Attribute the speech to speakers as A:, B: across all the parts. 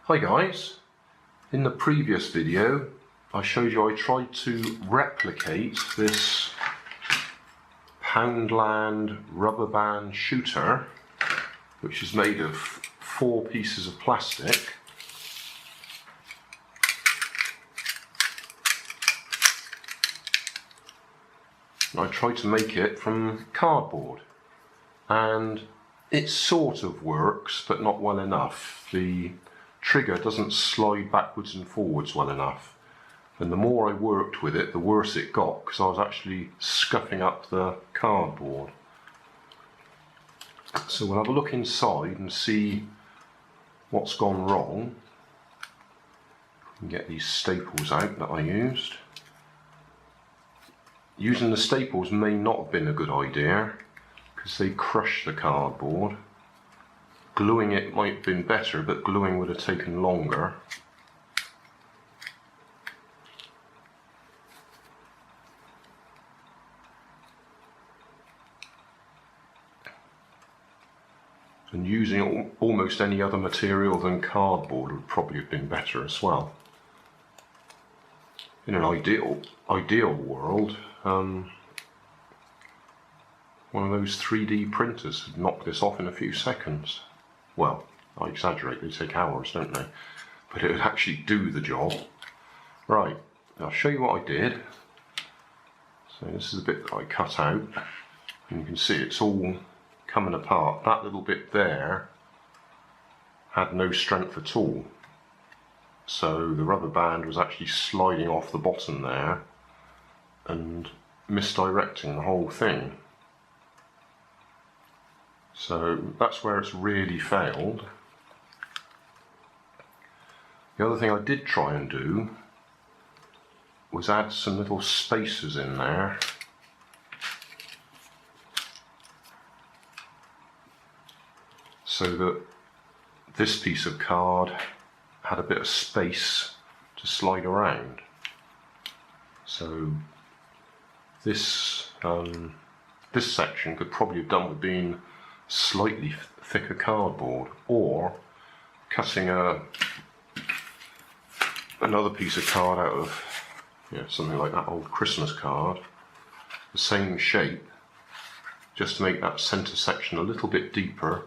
A: Hi guys, in the previous video I showed you I tried to replicate this Poundland rubber band shooter, which is made of 4 pieces of plastic. I tried to make it from cardboard, and it sort of works but not well enough. The trigger doesn't slide backwards and forwards well enough, and the more I worked with it the worse it got, because I was actually scuffing up the cardboard. So we'll have a look inside and see what's gone wrong. And get these staples out that I used. Using the staples may not have been a good idea because they crush the cardboard. Gluing it might have been better, but gluing would have taken longer. And using almost any other material than cardboard would probably have been better as well. In an ideal world, one of those 3D printers would knock this off in a few seconds. Well, I exaggerate, they take hours, don't they? But it would actually do the job. Right, I'll show you what I did. So this is the bit that I cut out, and you can see it's all coming apart. That little bit there had no strength at all. So the rubber band was actually sliding off the bottom there and misdirecting the whole thing. So that's where it's really failed. The other thing I did try and do was add some little spacers in there. So that this piece of card had a bit of space to slide around. So this section could probably have done with being slightly thicker cardboard, or cutting another piece of card out of something like that old Christmas card, the same shape, just to make that centre section a little bit deeper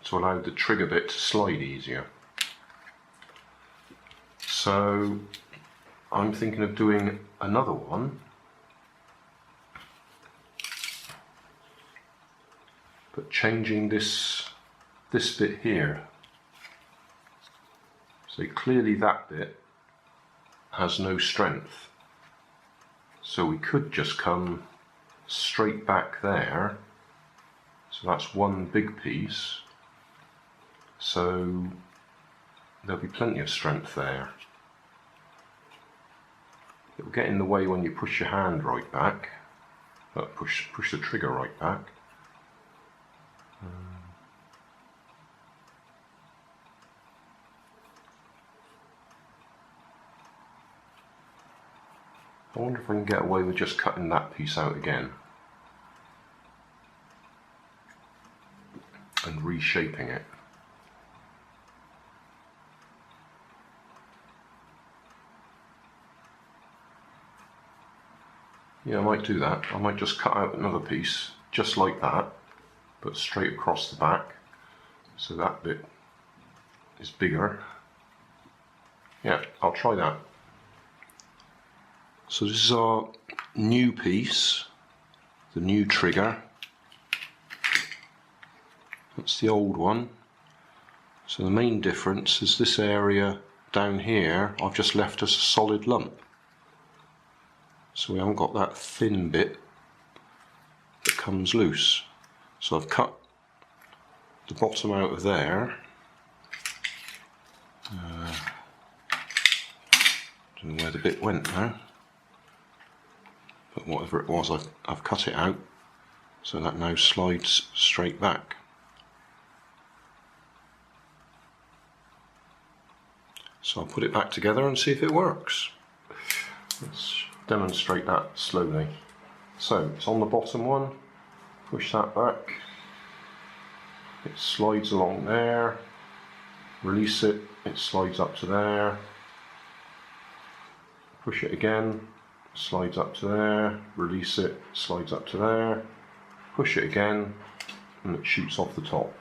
A: to allow the trigger bit to slide easier. So I'm thinking of doing another one, but changing this bit here. So clearly that bit has no strength, so we could just come straight back there. So that's one big piece, so there'll be plenty of strength there. It will get in the way when you push your hand right back, push the trigger right back. I wonder if I can get away with just cutting that piece out again and reshaping it. Yeah, I might do that. I might just cut out another piece just like that, but straight across the back, so that bit is bigger. Yeah, I'll try that. So this is our new piece, the new trigger. That's the old one. So the main difference is this area down here I've just left as a solid lump. So we haven't got that thin bit that comes loose. So I've cut the bottom out of there. Don't know where the bit went now, but whatever it was, I've cut it out, so that now slides straight back. So I'll put it back together and see if it works. Let's demonstrate that slowly. So it's on the bottom one, push that back, it slides along there, release it, it slides up to there. Push it again, slides up to there. Release it, slides up to there. Push it again, and it shoots off the top.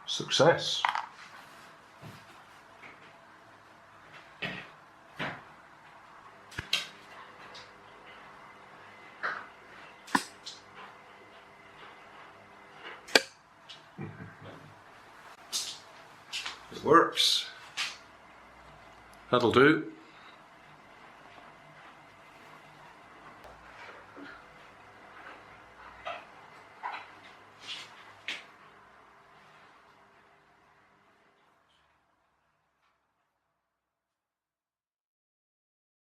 A: Success! It works. That'll do.